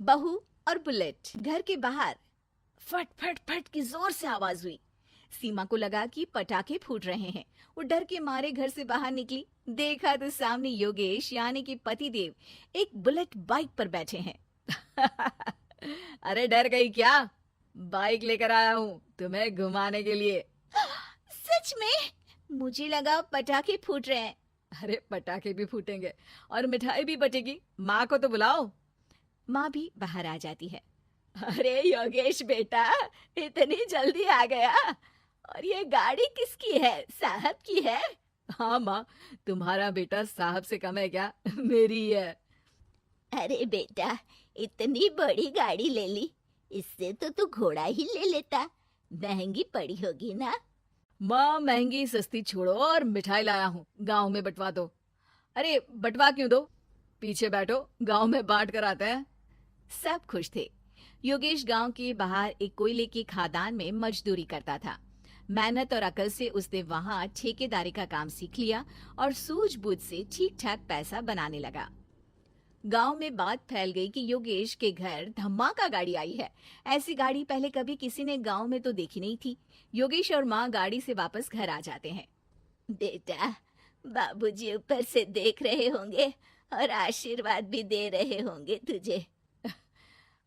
बहू और बुलेट। घर के बाहर फट फट फट की जोर से आवाज हुई। सीमा को लगा कि पटाखे फूट रहे हैं। वो डर के मारे घर से बाहर निकली। देखा तो सामने योगेश यानी कि पतिदेव एक बुलेट बाइक पर बैठे हैं। अरे डर गई क्या? बाइक लेकर आया हूँ तुम्हें घुमाने के लिए। सच में? मुझे लगा पटाखे फूट रहे हैं। अरे पटाखे भी फूटेंगे और मिठाई भी बटेगी। माँ को तो बुलाओ। माँ भी बाहर आ जाती है। अरे योगेश बेटा, इतनी जल्दी आ गया? और ये गाड़ी किसकी है? साहब की है? हाँ माँ, तुम्हारा बेटा साहब से कम है क्या? मेरी ही है। अरे बेटा, इतनी बड़ी गाड़ी ले ली, इससे तो तू घोड़ा ही ले लेता। महंगी पड़ी होगी ना? माँ महंगी सस्ती छोड़ो और मिठाई लाया हूँ, गांव में बंटवा दो। अरे बंटवा क्यों दो? पीछे बैठो, गांव में बांट कर आते हैं। सब खुश थे। योगेश गांव के बाहर एक कोयले की खदान में मजदूरी करता था। मेहनत और अकल से उसने वहां ठेकेदारी का काम सीख लिया और सूझबूझ से ठीक ठाक पैसा बनाने लगा। गांव में बात फैल गई कि योगेश के घर धमाका गाड़ी आई है। ऐसी गाड़ी पहले कभी किसी ने गांव में तो देखी नहीं थी। योगेश और माँ गाड़ी से वापस घर आ जाते हैं। बेटा, बाबूजी ऊपर से देख रहे होंगे और आशीर्वाद भी दे रहे होंगे तुझे।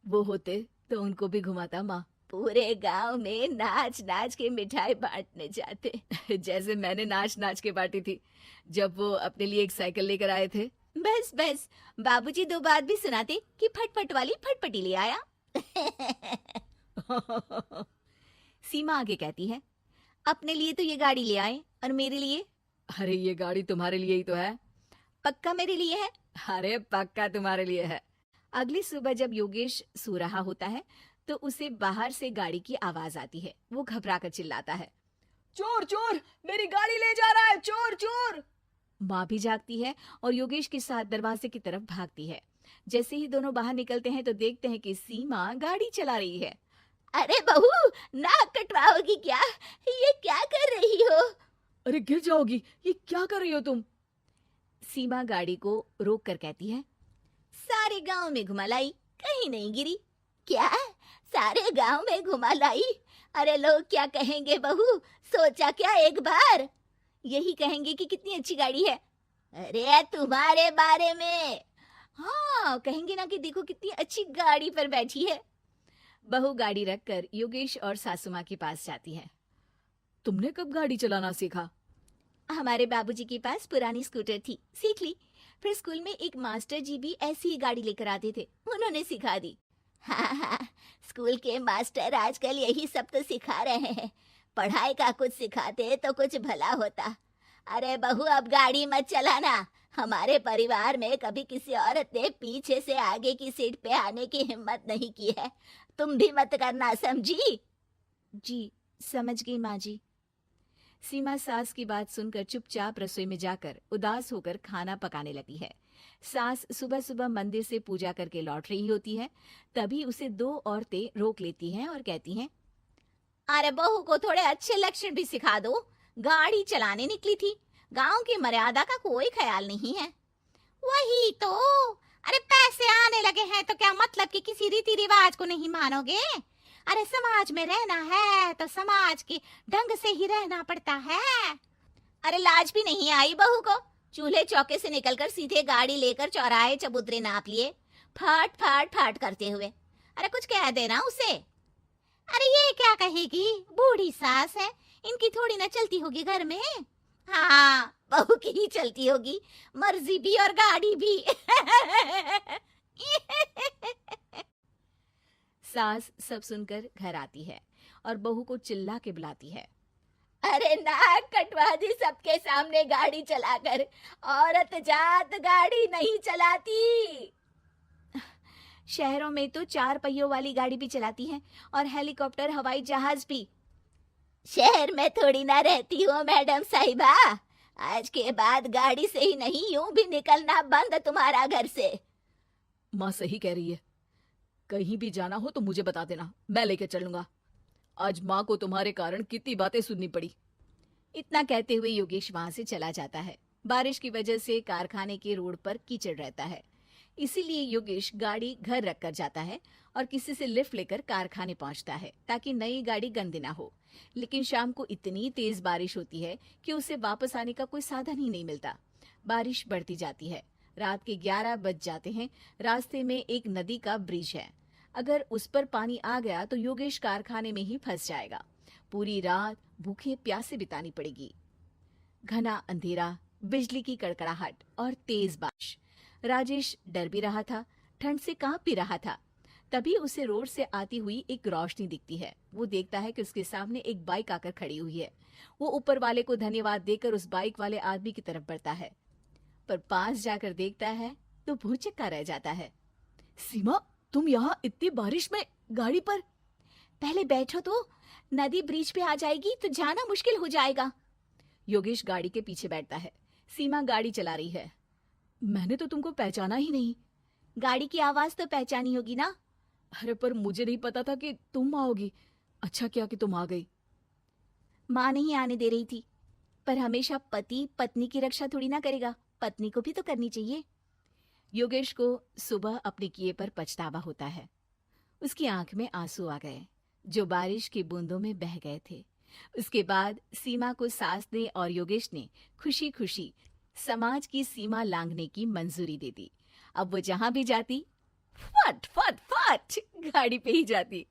वो होते तो उनको भी घुमाता माँ। पूरे गांव में नाच नाच के मिठाई बांटने जाते। जैसे मैंने नाच नाच के बांटी थी जब वो अपने लिए एक साइकिल लेकर आए थे। बस बस, बाबूजी दो बात भी सुनाते कि फटफट वाली फटफटी ले आया। सीमा आगे कहती है, अपने लिए तो ये गाड़ी ले आए और मेरे लिए? अरे ये गाड़ी तुम्हारे लिए ही तो है। पक्का मेरे लिए है? अरे पक्का तुम्हारे लिए है। अगली सुबह जब योगेश सो रहा होता है तो उसे बाहर से गाड़ी की आवाज आती है। वो घबराकर चिल्लाता है, चोर चोर, मेरी गाड़ी ले जा रहा है, चोर चोर। माँ भी जागती है और योगेश के साथ दरवाजे की तरफ भागती है। जैसे ही दोनों बाहर निकलते हैं तो देखते हैं कि सीमा गाड़ी चला रही है। अरे बहू, नाक कटवाओगी क्या? ये क्या कर रही हो? अरे गिर जाओगी, ये क्या कर रही हो तुम? सीमा गाड़ी को रोक कर कहती है, सारे गांव में घुमा लाई, कहीं नहीं गिरी। क्या? सारे गांव में घुमा लाई? अरे लोग क्या कहेंगे बहू? सोचा क्या एक बार? यही कहेंगे कि कितनी अच्छी गाड़ी है। अरे तुम्हारे बारे में। हाँ, कहेंगे ना कि देखो कितनी अच्छी गाड़ी पर बैठी है। बहू गाड़ी रखकर योगेश और सासू माँ के पास जाती है। तुमने कब गाड़ी चलाना सीखा? हमारे बाबूजी के पास पुरानी स्कूटर थी, सीख ली। फिर स्कूल में एक मास्टर जी भी ऐसी ही गाड़ी लेकर आते थे, उन्होंने सिखा दी। हाँ हाँ, स्कूल के मास्टर आजकल यही सब तो सिखा रहे हैं। पढ़ाई का कुछ सिखाते तो कुछ भला होता। अरे बहू, अब गाड़ी मत चलाना। हमारे परिवार में कभी किसी औरत ने पीछे से आगे की सीट पे आने की हिम्मत नहीं की है। तुम भी मत करना, समझी? जी समझ गई माँ जी। सीमा सास की बात सुनकर चुपचाप रसोई में जाकर उदास होकर खाना पकाने लगी है। सास सुबह सुबह मंदिर से पूजा करके लौट रही होती है। तभी उसे दो औरतें रोक लेती हैं और कहती हैं, अरे बहू को थोड़े अच्छे लक्षण भी सिखा दो। गाड़ी चलाने निकली थी, गांव की मर्यादा का कोई ख्याल नहीं है। वही तो। अरे पैसे आने लगे हैं तो क्या मतलब कि किसी रीति रिवाज को नहीं मानोगे? अरे समाज में रहना है तो समाज के ढंग से ही रहना पड़ता है। अरे लाज भी नहीं आई बहू को? चूल्हे चौके से निकलकर सीधे गाड़ी लेकर चौराहे चबूतरे नाप लिए, फाट फाट फाट करते हुए। अरे कुछ कह देना उसे। अरे ये क्या कहेगी, बूढ़ी सास है, इनकी थोड़ी ना चलती होगी घर में। हाँ, बहू की ही चलती होगी, मर्जी भी और गाड़ी भी। सास सब सुनकर घर आती है और बहू को चिल्ला के बुलाती है, अरे नाक कटवा दी सबके सामने गाड़ी चलाकर। औरत जात गाड़ी नहीं चलाती। शहरों में तो 4 पहियों वाली गाड़ी भी चलाती हैं और हेलीकॉप्टर, हवाई जहाज भी। शहर में थोड़ी ना रहती हूँ मैडम साहिबा। आज के बाद गाड़ी से ही नहीं, यूं भी निकलना बंद तुम्हारा घर से। माँ सही कह रही है, कहीं भी जाना हो तो मुझे बता देना, मैं लेकर चलूंगा। आज माँ को तुम्हारे कारण कितनी बातें सुननी पड़ी। इतना कहते हुए योगेश वहां से चला जाता है। बारिश की वजह से कारखाने के रोड पर कीचड़ रहता है, इसीलिए योगेश गाड़ी घर रख कर जाता है और किसी से लिफ्ट लेकर कारखाने पहुंचता है ताकि नई गाड़ी गंदी ना हो। लेकिन शाम को इतनी तेज बारिश होती है कि उसे वापस आने का कोई साधन ही नहीं मिलता। बारिश बढ़ती जाती है। रात के 11 बज जाते हैं। रास्ते में एक नदी का ब्रिज है। अगर उस पर पानी आ गया तो योगेश कारखाने में ही फंस जाएगा। पूरी रात भूखे प्यासे बितानी पड़ेगी। घना अंधेरा, बिजली की कड़कड़ाहट और तेज बारिश। राजेश डर भी रहा था, ठंड से कांप भी रहा था। तभी उसे रोड से आती हुई एक रोशनी दिखती है। वो देखता है कि उसके सामने एक बाइक आकर खड़ी हुई है। वो ऊपर वाले को धन्यवाद देकर उस बाइक वाले आदमी की तरफ बढ़ता है, पर पास जाकर देखता है तो भौचक्का रह जाता है। सीमा, तुम यहाँ इतनी बारिश में गाड़ी पर? पहले बैठो तो, नदी ब्रिज पे आ जाएगी तो जाना मुश्किल हो जाएगा। योगेश गाड़ी के पीछे बैठता है। सीमा गाड़ी चला रही है। मैंने तो तुमको पहचाना ही नहीं। गाड़ी की आवाज तो पहचानी होगी ना। अरे पर मुझे नहीं पता था कि तुम आओगी। अच्छा किया कि तुम आ गई। माँ नहीं आने दे रही थी, पर हमेशा पति पत्नी की रक्षा थोड़ी ना करेगा, पत्नी को भी तो करनी चाहिए। योगेश को सुबह अपने किए पर पछतावा होता है। उसकी आंख में आंसू आ गए जो बारिश की बूंदों में बह गए थे। उसके बाद सीमा को सास ने और योगेश ने खुशी खुशी समाज की सीमा लांघने की मंजूरी दे दी। अब वो जहां भी जाती फट फट फट गाड़ी पे ही जाती।